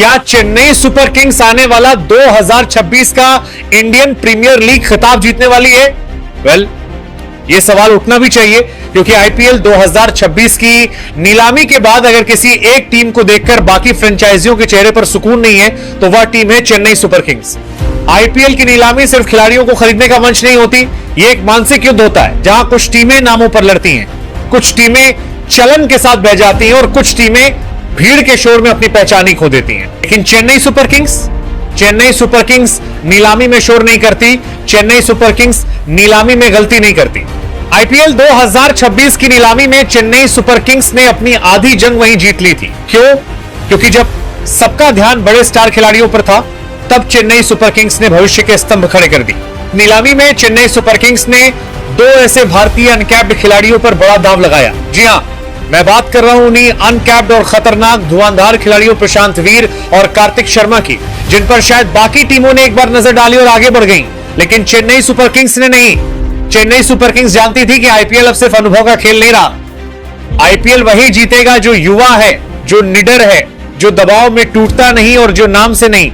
क्या Chennai Super Kings आने वाला 2026 का इंडियन प्रीमियर लीग खिताब जीतने वाली है? वेल, यह सवाल उठना भी चाहिए, क्योंकि आईपीएल 2026 की नीलामी के बाद अगर किसी एक टीम को देखकर बाकी फ्रेंचाइजियों के चेहरे पर सुकून नहीं है तो वह टीम है चेन्नई सुपर किंग्स। आईपीएल की नीलामी सिर्फ खिलाड़ियों को खरीदने का मंच नहीं होती, यह एक मानसिक युद्ध होता है जहां कुछ टीमें नामों पर लड़ती हैं, कुछ टीमें चलन के साथ बह जाती हैं और कुछ टीमें भीड़ के शोर में अपनी पहचान ही खो देती हैं। लेकिन चेन्नई सुपर किंग्स नीलामी में शोर नहीं करती, चेन्नई सुपर किंग्स नीलामी में गलती नहीं करती। आईपीएल 2026 की नीलामी में चेन्नई सुपर किंग्स ने अपनी आधी जंग वहीं जीत ली थी। क्यों? क्योंकि जब सबका ध्यान बड़े स्टार खिलाड़ियों पर था, तब चेन्नई सुपर किंग्स ने भविष्य के स्तंभ खड़े कर दी। नीलामी में चेन्नई सुपर किंग्स ने दो ऐसे भारतीय अनकैप्ड खिलाड़ियों पर बड़ा दांव लगाया। जी हां, मैं बात कर रहा हूं उन्हीं अनकैप्ड और खतरनाक धुआंधार खिलाड़ियों प्रशांत वीर और कार्तिक शर्मा की, जिन पर शायद बाकी टीमों ने एक बार नजर डाली और आगे बढ़ गई, लेकिन चेन्नई सुपर किंग्स ने नहीं। चेन्नई सुपर किंग्स जानती थी कि आईपीएल अब सिर्फ अनुभव का खेल नहीं रहा। आईपीएल वही जीतेगा जो युवा है, जो निडर है, जो दबाव में टूटता नहीं और जो नाम से नहीं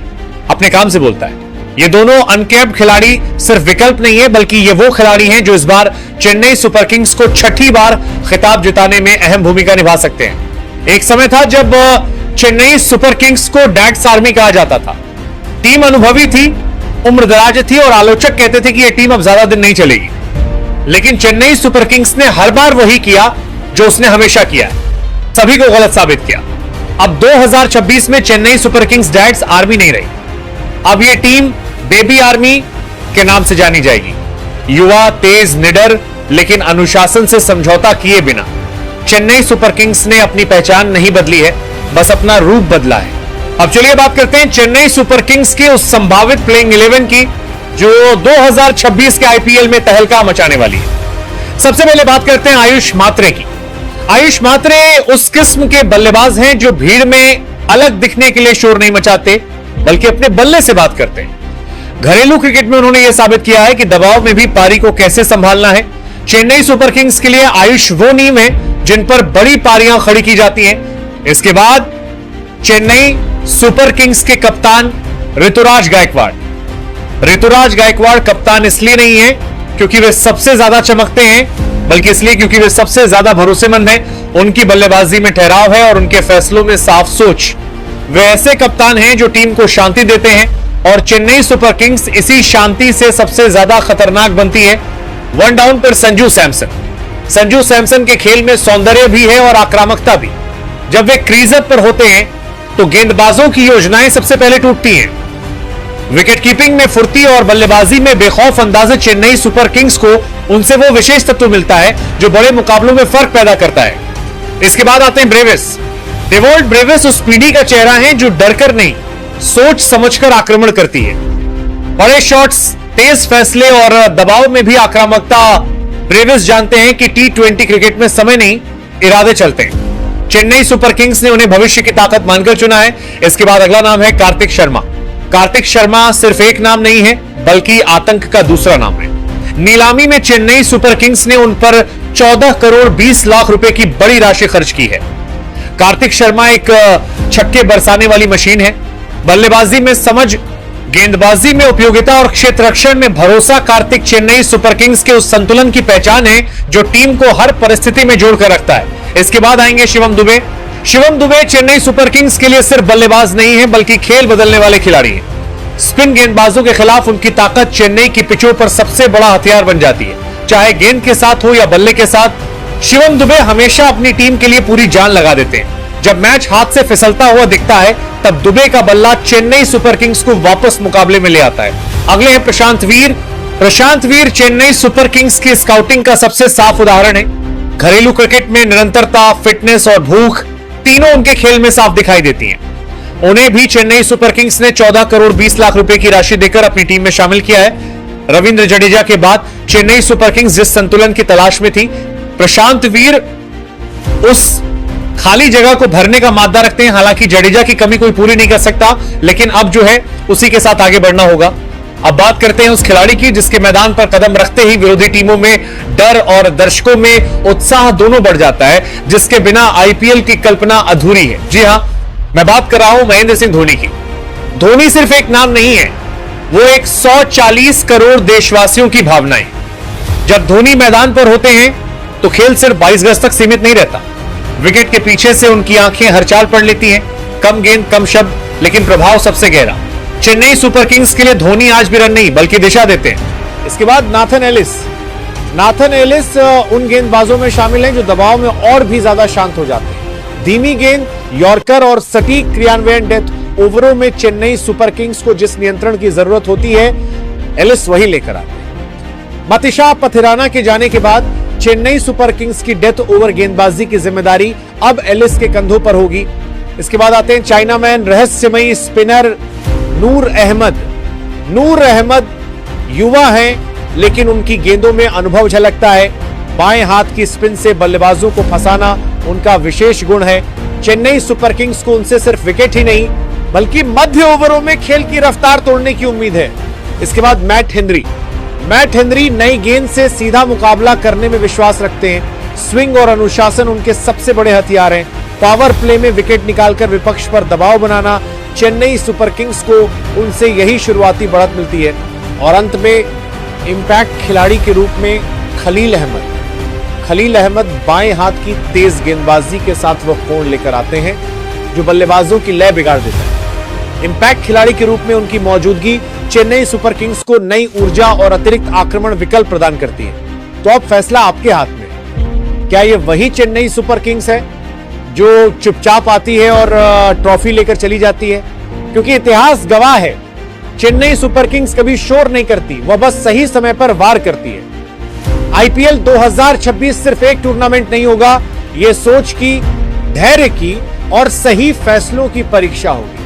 अपने काम से बोलता है। ये दोनों अनकैप्ड खिलाड़ी सिर्फ विकल्प नहीं है, बल्कि ये वो खिलाड़ी हैं जो इस बार चेन्नई सुपर किंग्स को छठी बार खिताब जिताने में अहम भूमिका निभा सकते हैं। एक समय था जब चेन्नई सुपर किंग्स को डैड्स आर्मी कहा जाता था। टीम अनुभवी थी, उम्रदराज थी और आलोचक कहते थे कि यह टीम अब ज्यादा दिन नहीं चलेगी। लेकिन चेन्नई सुपर किंग्स ने हर बार वही किया जो उसने हमेशा किया, सभी को गलत साबित किया। अब 2026 में Chennai Super Kings Dad's Army नहीं रही, अब यह टीम बेबी आर्मी के नाम से जानी जाएगी। युवा, तेज, निडर, लेकिन अनुशासन से समझौता किए बिना चेन्नई सुपर किंग्स ने अपनी पहचान नहीं बदली है, बस अपना रूप बदला है। अब चलिए बात करते हैं चेन्नई सुपर किंग्स के उस संभावित प्लेइंग 11 की जो 2026 के आईपीएल में तहलका मचाने वाली है। सबसे पहले बात करते हैं आयुष मात्रे की। आयुष मात्रे उस किस्म के बल्लेबाज हैं जो भीड़ में अलग दिखने के लिए शोर नहीं मचाते, बल्कि अपने बल्ले से बात करते हैं। घरेलू क्रिकेट में उन्होंने यह साबित किया है कि दबाव में भी पारी को कैसे संभालना है। चेन्नई सुपर किंग्स के लिए आयुष वो नीम है जिन पर बड़ी पारियां खड़ी की जाती हैं। इसके बाद चेन्नई सुपर किंग्स के कप्तान ऋतुराज गायकवाड़ कप्तान इसलिए नहीं है क्योंकि वे सबसे ज्यादा चमकते हैं, बल्कि इसलिए क्योंकि वे सबसे ज्यादा भरोसेमंद हैं। उनकी बल्लेबाजी में ठहराव है और उनके फैसलों में साफ सोच। वे ऐसे कप्तान हैं जो टीम को शांति देते हैं और चेन्नई सुपर किंग्स इसी शांति से सबसे ज्यादा खतरनाक बनती है। वन डाउन पर संजू सैमसन के खेल में सौंदर्य भी है और आक्रामकता भी। जब वे क्रीज पर होते हैं तो गेंदबाजों की योजनाएं सबसे पहले टूटती हैं। विकेट कीपिंग में फुर्ती और बल्लेबाजी में बेखौफ अंदाज चेन्नई सुपर किंग्स को उनसे वो विशेष तत्व मिलता है जो बड़े मुकाबलों में फर्क पैदा करता है। इसके बाद आते हैं डेवॉल्ट ब्रेविस उस पीढ़ी का चेहरा है जो डरकर नहीं, सोच समझकर आक्रमण करती है। बड़े शॉट्स, तेज फैसले और दबाव में भी आक्रामकता। ब्रेविस जानते हैं कि T20 क्रिकेट में समय नहीं, इरादे चलते हैं। चेन्नई सुपर किंग्स ने उन्हें भविष्य की ताकत मानकर चुना है। इसके बाद अगला नाम है कार्तिक शर्मा सिर्फ एक नाम नहीं है, बल्कि आतंक का दूसरा नाम है। नीलामी में चेन्नई सुपर किंग्स ने उन पर 14 करोड़ 20 लाख रुपए की बड़ी राशि खर्च की है। कार्तिक शर्मा एक छक्के बरसाने वाली मशीन है। बल्लेबाजी में समझ, गेंदबाजी में उपयोगिता और क्षेत्र रक्षण में भरोसा कार्तिक चेन्नई सुपर किंग्स के उस संतुलन की पहचान है जो टीम को हर परिस्थिति में जोड़कर रखता है। इसके बाद आएंगे शिवम दुबे चेन्नई सुपर किंग्स के लिए सिर्फ बल्लेबाज नहीं है, बल्कि खेल बदलने वाले खिलाड़ी हैं। स्पिन गेंदबाजों के खिलाफ उनकी ताकत चेन्नई की पिचों पर सबसे बड़ा हथियार बन जाती है, चाहे गेंद के साथ हो या बल्ले के साथ। शिवम दुबे हमेशा अपनी टीम के लिए पूरी जान लगा देते हैं। जब मैच हाथ से फिसलता हुआ दिखता है, तब दुबे का बल्ला चेन्नई सुपर किंग्स को वापस मुकाबले में ले आता है। अगले हैं प्रशांत वीर चेन्नई सुपर किंग्स की स्काउटिंग का सबसे साफ उदाहरण है। घरेलू क्रिकेट में निरंतरता, फिटनेस और भूख तीनों उनके खेल में साफ दिखाई देती हैं। उन्हें भी चेन्नई सुपर किंग्स ने 14 करोड़ 20 लाख रुपए की राशि देकर अपनी टीम में शामिल किया है। रविंद्र जडेजा के बाद चेन्नई सुपर किंग्स जिस संतुलन की तलाश में थी, प्रशांत वीर उस खाली जगह को भरने का मादा रखते हैं। हालांकि जडेजा की कमी कोई पूरी नहीं कर सकता, लेकिन अब जो है उसी के साथ आगे बढ़ना होगा। अब बात करते हैं उस खिलाड़ी की जिसके मैदान पर कदम रखते ही विरोधी टीमों में डर और दर्शकों में उत्साह दोनों बढ़ जाता है, जिसके बिना आईपीएल की कल्पना अधूरी है। जी हां, मैं बात कर रहा हूं महेंद्र सिंह धोनी की। धोनी सिर्फ एक नाम नहीं है, वो 140 करोड़ देशवासियों की भावनाएं। जब धोनी मैदान पर होते हैं तो खेल सिर्फ 22 गज तक सीमित नहीं रहता। विकेट के पीछे से उनकी आंखें हर चाल पढ़ लेती हैं। कम गेंद, कम शब्द, लेकिन प्रभाव सबसे गहरा। चेन्नई सुपर किंग्स के लिए धोनी आज भी रन नहीं बल्कि दिशा देते हैं। इसके बाद नाथन एलिस उन गेंदबाजों में शामिल हैं जो दबाव में और भी ज्यादा शांत हो जाते हैं। धीमी गेंद, यॉर्कर और सटीक क्रियान्वयन डेथ ओवरों में चेन्नई सुपर किंग्स को जिस नियंत्रण की जरूरत होती है, एलिस वही लेकर आते हैं। मतिशा पथिराना के जाने के बाद चेन्नई सुपर किंग्स की डेथ ओवर गेंदबाजी की जिम्मेदारी अब एलिस के कंधों पर होगी। इसके बाद आते हैं चाइनामैन रहस्यमयी स्पिनर नूर अहमद युवा हैं, लेकिन उनकी गेंदों में अनुभव झलकता है। बाएं हाथ की स्पिन से बल्लेबाजों को फंसाना उनका विशेष गुण है। चेन्नई सुपर किंग्स को उनसे सिर्फ विकेट ही नहीं बल्कि मध्य ओवरों में खेल की रफ्तार तोड़ने की उम्मीद है। इसके बाद मैट हेनरी नई गेंद से सीधा मुकाबला करने में विश्वास रखते हैं। स्विंग और अनुशासन उनके सबसे बड़े हथियार हैं। पावर प्ले में विकेट निकालकर विपक्ष पर दबाव बनाना चेन्नई सुपर किंग्स को उनसे यही शुरुआती बढ़त मिलती है। और अंत में इंपैक्ट खिलाड़ी के रूप में खलील अहमद बाएं हाथ की तेज गेंदबाजी के साथ वह कोण लेकर आते हैं जो बल्लेबाजों की लय बिगाड़ देता है। इंपैक्ट खिलाड़ी के रूप में उनकी मौजूदगी चेन्नई सुपर किंग्स को नई ऊर्जा और अतिरिक्त आक्रमण विकल्प प्रदान करती है। तो अब फैसला आपके हाथ में। क्या यह वही चेन्नई सुपर किंग्स है जो चुपचाप आती है और ट्रॉफी लेकर चली जाती है? क्योंकि इतिहास गवाह है, चेन्नई सुपर किंग्स कभी शोर नहीं करती, वह बस सही समय पर वार करती है। आईपीएल 2026 सिर्फ एक टूर्नामेंट नहीं होगा, यह सोच की, धैर्य की और सही फैसलों की परीक्षा होगी।